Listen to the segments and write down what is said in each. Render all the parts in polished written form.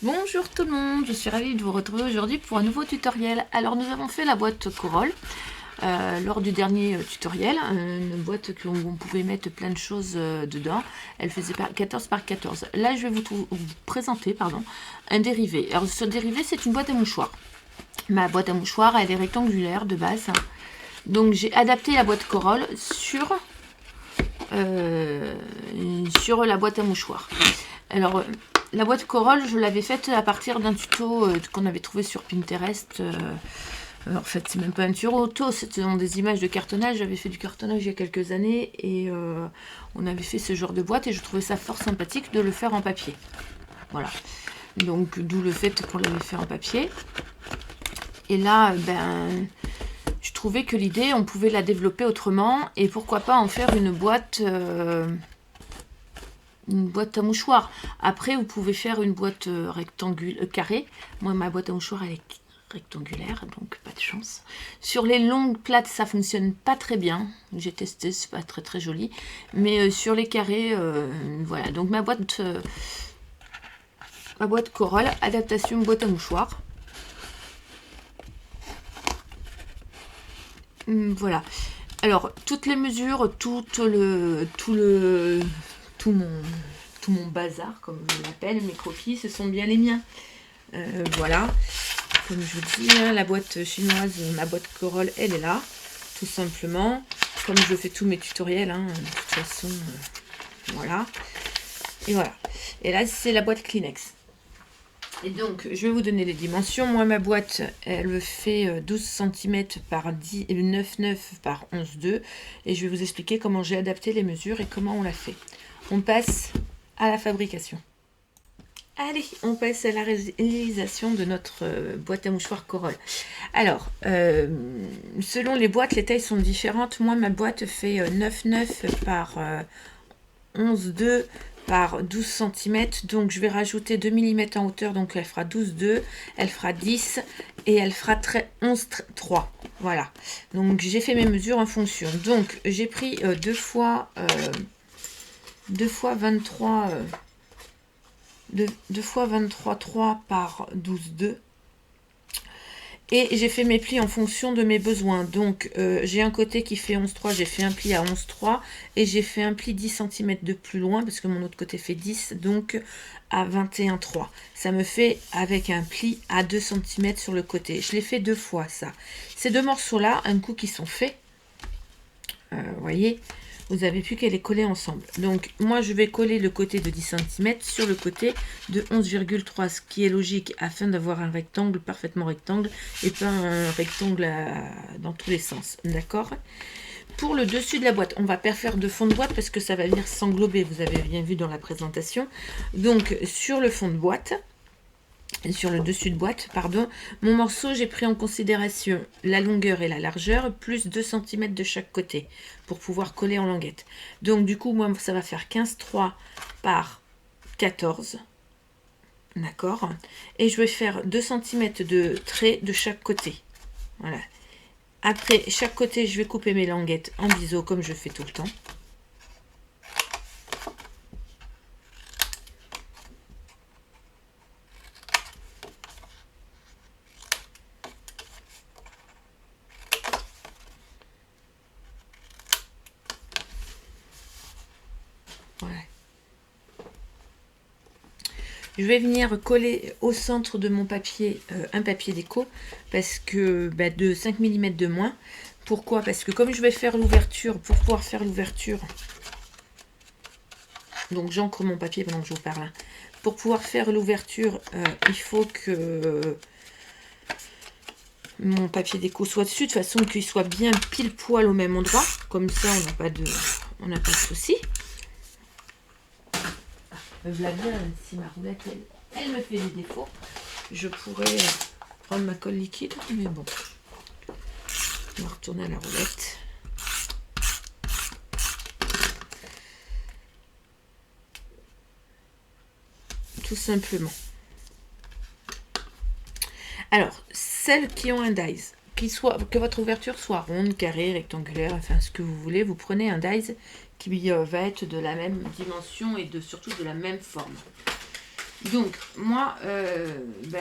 Bonjour tout le monde, je suis ravie de vous retrouver aujourd'hui pour un nouveau tutoriel. Alors nous avons fait la boîte Corolle lors du dernier tutoriel, une boîte où on pouvait mettre plein de choses dedans. Elle faisait 14 par 14. Là je vais vous présenter un dérivé. Alors ce dérivé c'est une boîte à mouchoirs. Ma boîte à mouchoirs elle est rectangulaire de base. Donc j'ai adapté la boîte Corolle sur la boîte à mouchoirs. Alors la boîte Corolle, je l'avais faite à partir d'un tuto qu'on avait trouvé sur Pinterest. En fait, c'est même pas un tuto, c'était des images de cartonnage. J'avais fait du cartonnage il y a quelques années et on avait fait ce genre de boîte et je trouvais ça fort sympathique de le faire en papier. Voilà. Donc, d'où le fait qu'on l'avait fait en papier. Et là, je trouvais que l'idée, on pouvait la développer autrement et pourquoi pas en faire une boîte à mouchoirs. Après, vous pouvez faire une boîte carrée. Moi, ma boîte à mouchoirs, elle est rectangulaire, donc pas de chance. Sur les longues plates, ça fonctionne pas très bien. J'ai testé, c'est pas très très joli. Mais sur les carrés, voilà. Donc ma boîte Corolle, adaptation boîte à mouchoirs. Voilà. Alors, toutes les mesures, tout mon bazar, comme je l'appelle, mes croquis, ce sont bien les miens. Voilà, comme je vous dis, la boîte chinoise, ma boîte Corolle, elle est là, tout simplement. Comme je fais tous mes tutoriels, de toute façon, voilà. Et voilà. Et là, c'est la boîte Kleenex. Et donc, je vais vous donner les dimensions. Moi, ma boîte, elle fait 12 cm par 9,9 par 11,2. Et je vais vous expliquer comment j'ai adapté les mesures et comment on l'a fait. On passe à la fabrication. Allez, on passe à la réalisation de notre boîte à mouchoirs Corolle. Alors, selon les boîtes, les tailles sont différentes. Moi, ma boîte fait 9,9 par 11,2 par 12 cm, donc je vais rajouter 2 mm en hauteur, donc elle fera 12,2, elle fera 10 et elle fera 11,3. Voilà, donc j'ai fait mes mesures en fonction. Donc j'ai pris 2 fois 23 3 par 12,2. Et j'ai fait mes plis en fonction de mes besoins. Donc, j'ai un côté qui fait 11,3, j'ai fait un pli à 11,3. Et j'ai fait un pli 10 cm de plus loin, parce que mon autre côté fait 10, donc à 21,3. Ça me fait avec un pli à 2 cm sur le côté. Je l'ai fait 2 fois, ça. Ces 2 morceaux-là, un coup qui sont faits, vous voyez, vous avez plus qu'à les coller ensemble. Donc, moi, je vais coller le côté de 10 cm sur le côté de 11,3, ce qui est logique afin d'avoir un rectangle parfaitement rectangle et pas un rectangle dans tous les sens. D'accord ? Pour le dessus de la boîte, on va pas faire de fond de boîte parce que ça va venir s'englober. Vous avez bien vu dans la présentation. Donc, sur le fond de boîte, sur le dessus de boîte, pardon, mon morceau, j'ai pris en considération la longueur et la largeur, plus 2 cm de chaque côté, pour pouvoir coller en languette. Donc du coup, moi, ça va faire 15,3 par 14, d'accord. Et je vais faire 2 cm de trait de chaque côté, voilà. Après, chaque côté, je vais couper mes languettes en biseau, comme je fais tout le temps. Voilà. Je vais venir coller au centre de mon papier un papier déco parce que de 5 mm de moins. Pourquoi? Parce que comme je vais faire l'ouverture, pour pouvoir faire l'ouverture, donc j'encre mon papier pendant que je vous parle. Pour pouvoir faire l'ouverture, il faut que mon papier déco soit dessus, de façon qu'il soit bien pile poil au même endroit. Comme ça, on n'a pas de souci. Voilà bien, si ma roulette, elle me fait des défauts, je pourrais prendre ma colle liquide, mais bon. On va retourner à la roulette. Tout simplement. Alors, celles qui ont un dies, que votre ouverture soit ronde, carrée, rectangulaire, enfin ce que vous voulez, vous prenez un dies qui va être de la même dimension et surtout de la même forme. Donc, moi,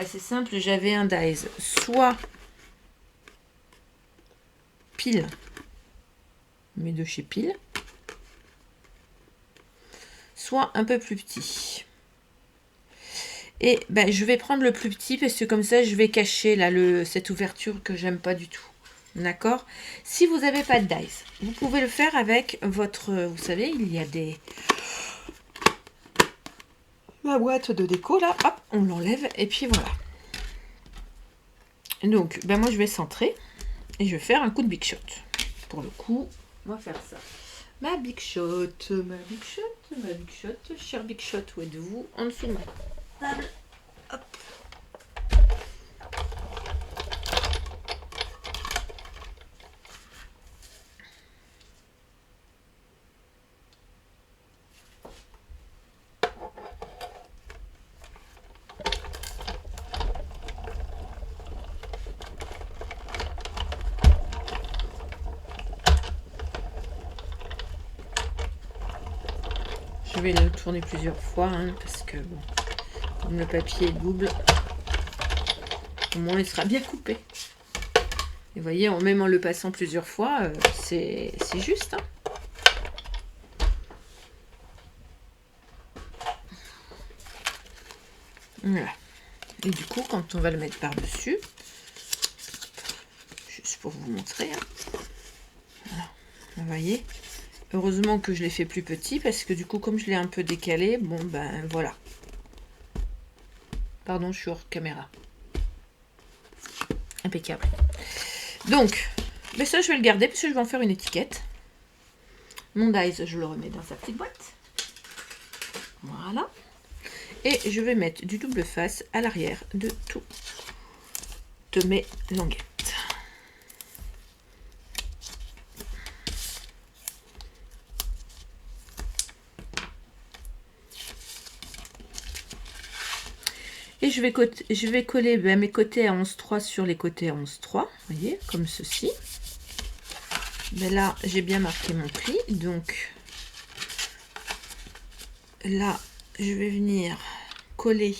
c'est simple, j'avais un dies, soit pile, mais de chez Pile, soit un peu plus petit. Et je vais prendre le plus petit parce que comme ça, je vais cacher là cette ouverture que j'aime pas du tout. D'accord? Si vous n'avez pas de dies, vous pouvez le faire avec votre... Vous savez, il y a la boîte de déco là, hop, on l'enlève et puis voilà. Donc, moi je vais centrer et je vais faire un coup de big shot. Pour le coup, on va faire ça. Ma big shot, ma big shot, ma big shot, cher big shot, où êtes-vous? En dessous de ma table. Hop. Je vais le tourner plusieurs fois hein, parce que bon, comme le papier est double, au moins il sera bien coupé. Et vous voyez, même en le passant plusieurs fois, c'est juste. Hein. Voilà. Et du coup, quand on va le mettre par-dessus, juste pour vous montrer, hein, voilà, vous voyez, heureusement que je l'ai fait plus petit parce que du coup, comme je l'ai un peu décalé, bon voilà. Pardon, je suis hors caméra. Impeccable. Donc, ça, je vais le garder parce que je vais en faire une étiquette. Mon dies, je le remets dans sa petite boîte. Voilà. Et je vais mettre du double face à l'arrière de toutes mes languettes. Et je vais coller mes côtés à 11,3 sur les côtés à 11,3, vous voyez, comme ceci. Là, j'ai bien marqué mon pli, donc là, je vais venir coller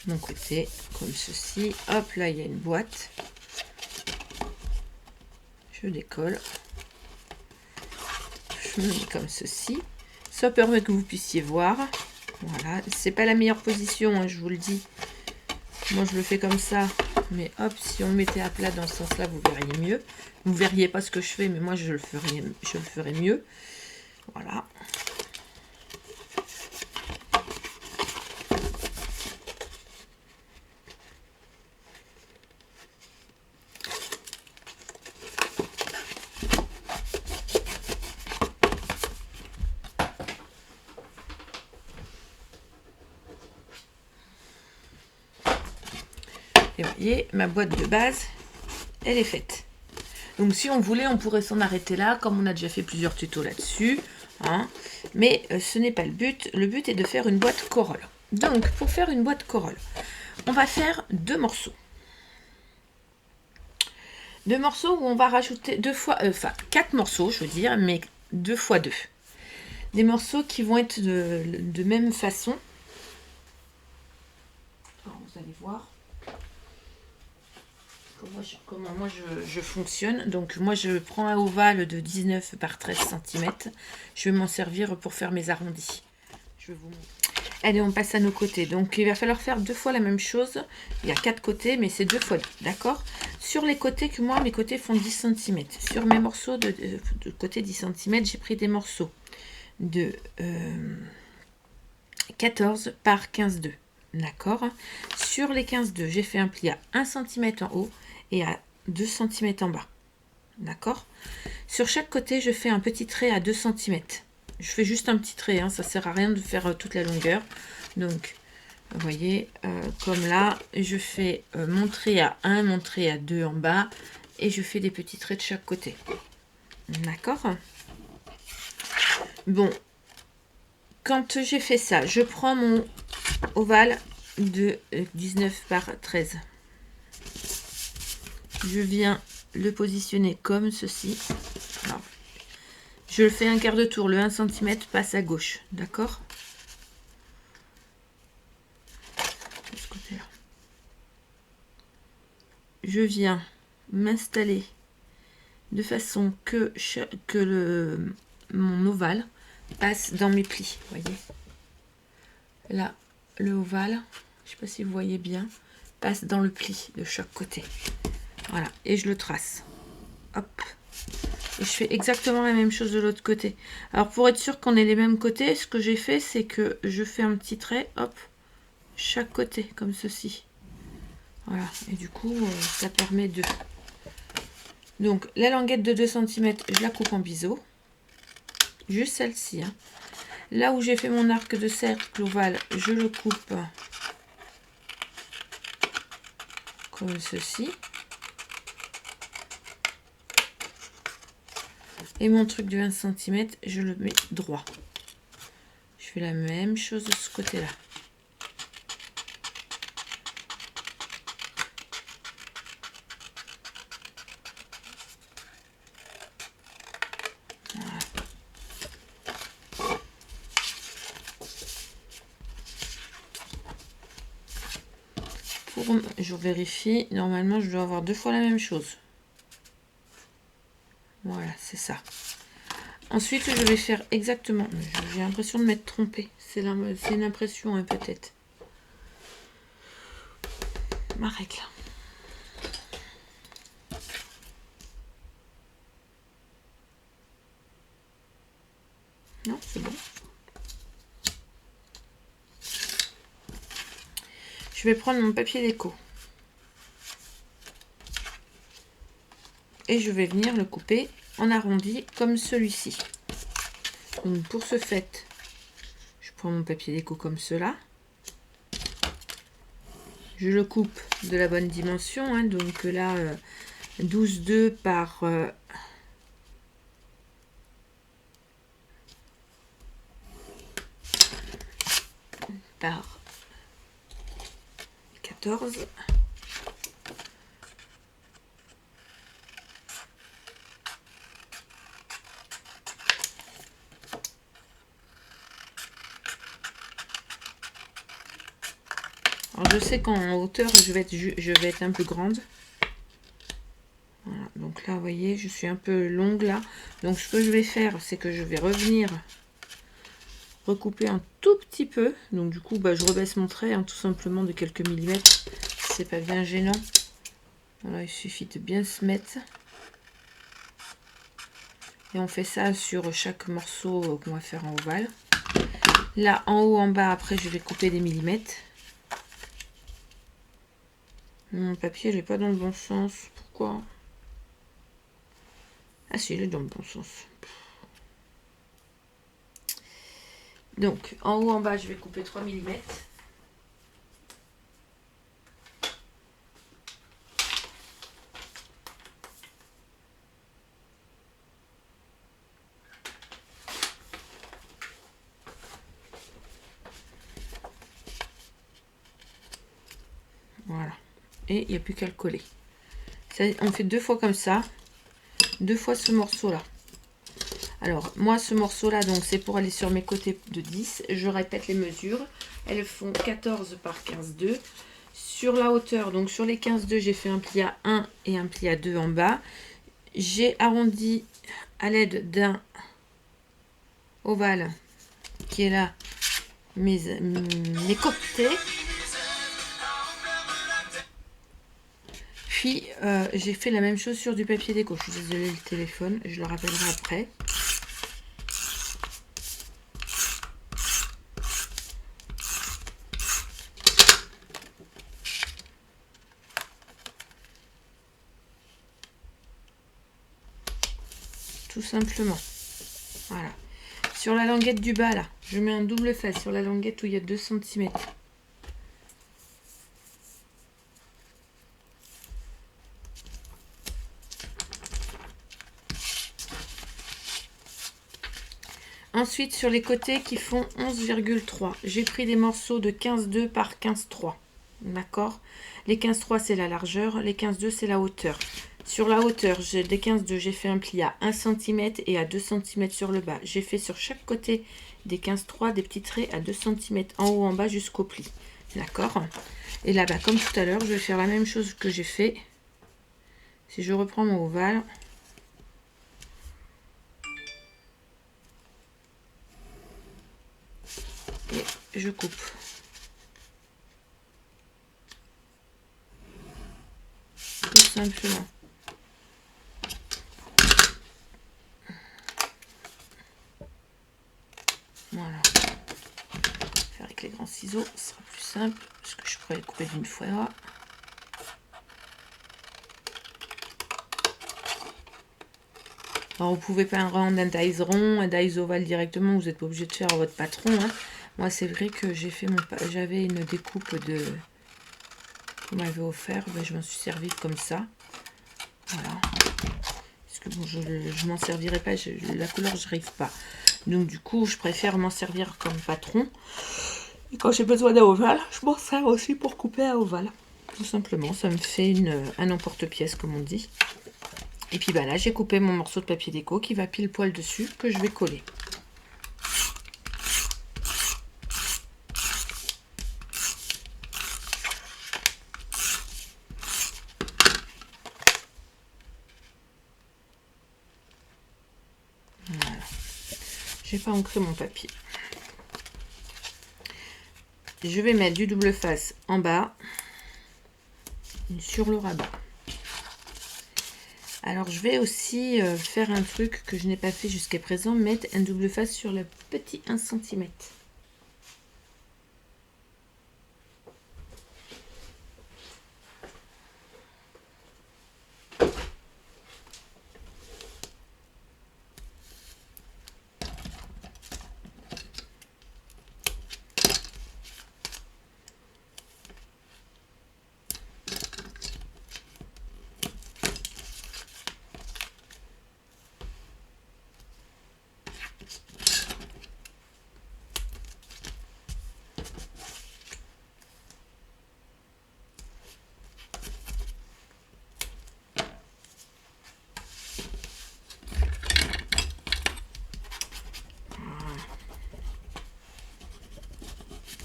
mon côté, comme ceci. Hop, là, il y a une boîte. Je décolle. Je me mets comme ceci. Ça permet que vous puissiez voir. Voilà, c'est pas la meilleure position, hein, je vous le dis. Moi, je le fais comme ça. Mais hop, si on le mettait à plat dans ce sens-là, vous verriez mieux. Vous verriez pas ce que je fais, mais moi, je le ferai mieux. Voilà. Et vous voyez, ma boîte de base, elle est faite. Donc si on voulait, on pourrait s'en arrêter là, comme on a déjà fait plusieurs tutos là-dessus. Hein. Mais ce n'est pas le but. Le but est de faire une boîte corolle. Donc, pour faire une boîte corolle, on va faire 2 morceaux. 2 morceaux où on va rajouter 4 morceaux, je veux dire, mais 2 x 2. Des morceaux qui vont être de même façon. Alors, vous allez voir comment moi je fonctionne. Donc moi je prends un ovale de 19 par 13 cm. Je vais m'en servir pour faire mes arrondis. Je vais vous montrer. Allez, on passe à nos côtés. Donc il va falloir faire 2 fois la même chose. Il y a 4 côtés, mais c'est 2 fois 2. D'accord? Sur les côtés, que moi, mes côtés font 10 cm. Sur mes morceaux de côté 10 cm, j'ai pris des morceaux de 14 par 15,2. D'accord? Sur les 15,2, j'ai fait un pli à 1 cm en haut et à 2 cm en bas. D'accord? Sur chaque côté, je fais un petit trait à 2 cm. Je fais juste un petit trait, hein, ça sert à rien de faire toute la longueur. Donc, vous voyez, comme là, je fais mon trait à 1, mon trait à 2 en bas, et je fais des petits traits de chaque côté. D'accord? Bon, quand j'ai fait ça, je prends mon ovale de 19 par 13. Je viens le positionner comme ceci. Alors, je le fais un quart de tour, le 1 cm passe à gauche, d'accord? je viens m'installer de façon que mon ovale passe dans mes plis, voyez. Là, le ovale, je sais pas si vous voyez bien, passe dans le pli de chaque côté. Voilà, et je le trace. Hop. Et je fais exactement la même chose de l'autre côté. Alors pour être sûr qu'on ait les mêmes côtés, ce que j'ai fait, c'est que je fais un petit trait, hop, chaque côté, comme ceci. Voilà, et du coup, ça permet de... Donc, la languette de 2 cm, je la coupe en biseau. Juste celle-ci. Hein. Là où j'ai fait mon arc de cercle ovale, je le coupe comme ceci. Et mon truc de 20 cm, je le mets droit. Je fais la même chose de ce côté-là. Je vérifie, normalement je dois avoir 2 fois la même chose. Voilà, c'est ça. Ensuite, je vais faire exactement... J'ai l'impression de m'être trompée. C'est une impression, hein, peut-être. Ma règle. Non, c'est bon. Je vais prendre mon papier déco. Et je vais venir le couper en arrondi comme celui-ci. Donc pour ce fait, je prends mon papier déco comme cela. Je le coupe de la bonne dimension. Hein, donc là, 12,2 par... par 14. Alors je sais qu'en hauteur je vais être un peu grande. Voilà, donc là vous voyez je suis un peu longue là. Donc ce que je vais faire c'est que je vais revenir recouper un tout petit peu. Donc du coup je rebaisse mon trait hein, tout simplement de quelques millimètres. C'est pas bien gênant. Voilà, il suffit de bien se mettre. Et on fait ça sur chaque morceau qu'on va faire en ovale. Là en haut en bas après je vais couper des millimètres. Mon papier il n'est pas dans le bon sens. Pourquoi? Ah si, il est dans le bon sens. Donc en haut en bas je vais couper 3 mm. Voilà. Et il n'y a plus qu'à le coller. Ça, on fait 2 fois comme ça. 2 fois ce morceau là. Alors moi ce morceau là donc c'est pour aller sur mes côtés de 10. Je répète les mesures. Elles font 14 par 15,2. Sur la hauteur, donc sur les 15,2 j'ai fait un pli à 1 et un pli à 2 en bas. J'ai arrondi à l'aide d'un ovale qui est là mes côtés. Puis j'ai fait la même chose sur du papier déco. Je suis désolée le téléphone, je le rappellerai après. Tout simplement. Voilà. Sur la languette du bas là, je mets un double face sur la languette où il y a 2 cm. Ensuite, sur les côtés qui font 11,3, j'ai pris des morceaux de 15,2 par 15,3. D'accord? Les 15,3 c'est la largeur, les 15,2 c'est la hauteur. Sur la hauteur, des 15,2, j'ai fait un pli à 1 cm et à 2 cm sur le bas. J'ai fait sur chaque côté des 15,3 des petits traits à 2 cm en haut en bas jusqu'au pli. D'accord? Et là-bas, comme tout à l'heure, je vais faire la même chose que j'ai fait. Si je reprends mon ovale, et je coupe. Tout simplement. Voilà. Faire avec les grands ciseaux, ce sera plus simple parce que je pourrais les couper d'une fois. Alors, vous pouvez pas rendre un dies rond, un dies ovale directement, vous n'êtes pas obligé de faire votre patron. Hein. Moi, c'est vrai que j'ai fait j'avais une découpe de vous m'avez offert, ben, je m'en suis servi comme ça. Voilà. Parce que bon, je m'en servirai pas, la couleur, je n'arrive pas. Donc du coup, je préfère m'en servir comme patron. Et quand j'ai besoin d'un ovale, je m'en sers aussi pour couper un ovale. Tout simplement, ça me fait un emporte-pièce, comme on dit. Et puis bah là, j'ai coupé mon morceau de papier déco qui va pile poil dessus, que je vais coller. Voilà. J'ai pas ancré mon papier. Je vais mettre du double face en bas, sur le rabat. Alors je vais aussi faire un truc que je n'ai pas fait jusqu'à présent, mettre un double face sur le petit 1 cm.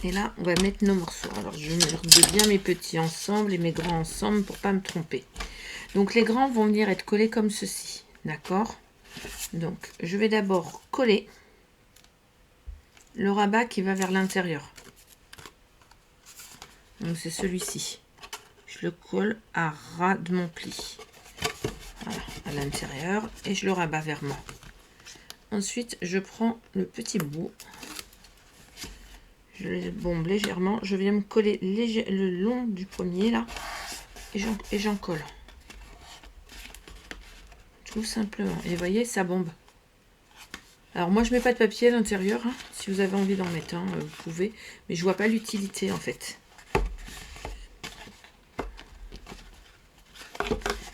Et là, on va mettre nos morceaux. Alors, je mets bien mes petits ensemble et mes grands ensemble pour pas me tromper. Donc, les grands vont venir être collés comme ceci. D'accord? Donc, je vais d'abord coller le rabat qui va vers l'intérieur. Donc, c'est celui-ci. Je le colle à ras de mon pli. Voilà, à l'intérieur. Et je le rabats vers moi. Ensuite, je prends le petit bout. Je les bombe légèrement. Je viens me coller le long du premier là. Et j'en colle. Tout simplement. Et vous voyez, ça bombe. Alors moi, je mets pas de papier à l'intérieur. Hein. Si vous avez envie d'en mettre un, vous pouvez. Mais je vois pas l'utilité en fait.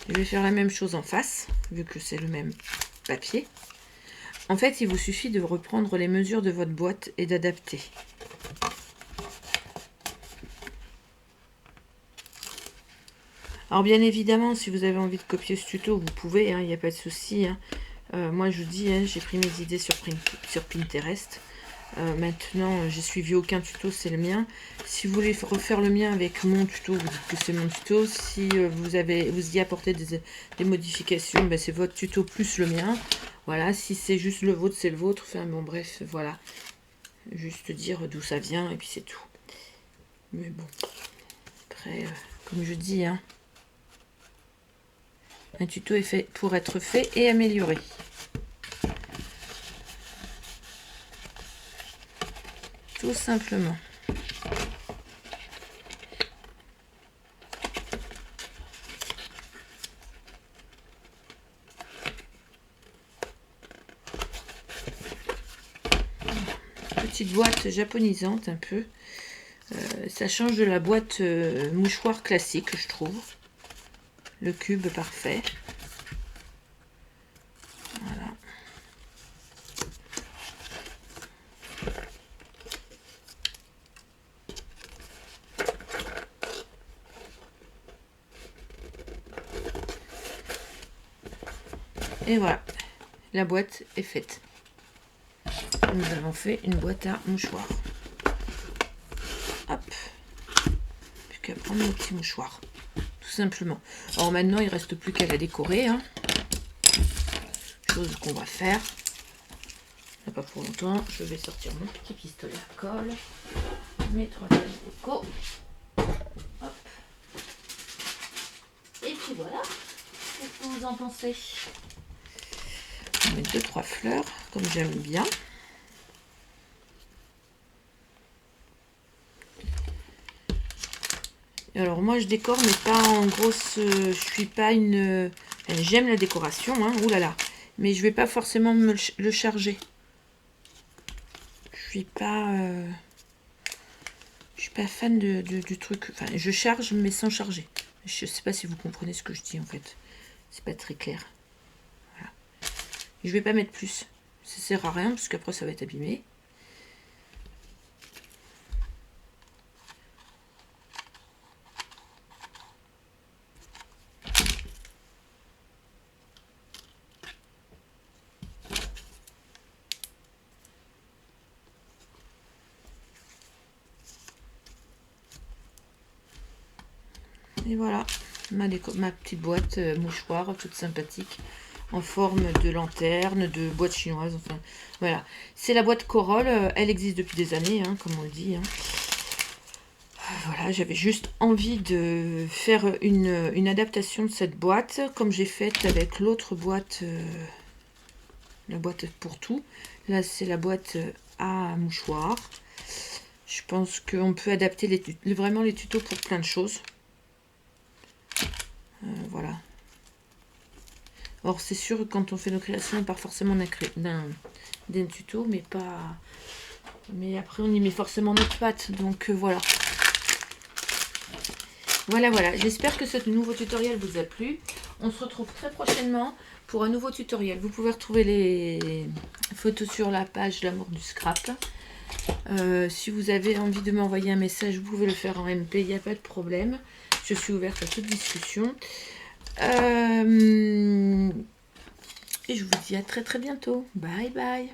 Je vais faire la même chose en face, vu que c'est le même papier. En fait, il vous suffit de reprendre les mesures de votre boîte et d'adapter. Alors bien évidemment, si vous avez envie de copier ce tuto, vous pouvez, il n'y a pas de souci. Hein. Moi je vous dis, hein, j'ai pris mes idées sur Pinterest. Maintenant, j'ai suivi aucun tuto, c'est le mien. Si vous voulez refaire le mien avec mon tuto, vous dites que c'est mon tuto. Si vous y apportez des modifications, ben, c'est votre tuto plus le mien. Voilà, si c'est juste le vôtre, c'est le vôtre. Enfin bon, bref, voilà. Juste dire d'où ça vient et puis c'est tout. Mais bon, après, comme je dis, hein, un tuto est fait pour être fait et amélioré. Tout simplement. Petite boîte japonisante un peu. Ça change de la boîte mouchoir classique, je trouve. Le cube parfait. Voilà. Et voilà, la boîte est faite. Nous avons fait une boîte à mouchoirs. Hop. Plus qu'à prendre nos petits mouchoirs. tout simplement. Alors maintenant, il ne reste plus qu'à la décorer, hein. Chose qu'on va faire. Pas pour longtemps, je vais sortir mon petit pistolet à colle, mettre la déco. Hop. Et puis voilà. Qu'est-ce que vous en pensez? On va mettre 2-3 fleurs, comme j'aime bien. Alors moi je décore, mais pas en grosse. Je suis pas une. J'aime la décoration, hein. Ouh là là. Mais je vais pas forcément me le charger. Je suis pas fan du truc. Enfin, je charge mais sans charger. Je sais pas si vous comprenez ce que je dis en fait. C'est pas très clair. Voilà. Je vais pas mettre plus. Ça sert à rien parce qu'après ça va être abîmé. Et voilà, ma petite boîte mouchoir toute sympathique en forme de lanterne, de boîte chinoise, enfin voilà. C'est la boîte Corolle, elle existe depuis des années, hein, comme on le dit. Hein. Voilà, j'avais juste envie de faire une adaptation de cette boîte, comme j'ai fait avec l'autre boîte, la boîte pour tout. Là, c'est la boîte à mouchoir. Je pense qu'on peut adapter vraiment les tutos pour plein de choses. Voilà. Or, c'est sûr que quand on fait nos créations, on part forcément d'un tuto, mais pas. Mais après, on y met forcément notre patte. Donc voilà. Voilà. J'espère que ce nouveau tutoriel vous a plu. On se retrouve très prochainement pour un nouveau tutoriel. Vous pouvez retrouver les photos sur la page L'amour du scrap. Si vous avez envie de m'envoyer un message, vous pouvez le faire en MP, il n'y a pas de problème. Je suis ouverte à toute discussion. Et je vous dis à très bientôt. Bye bye.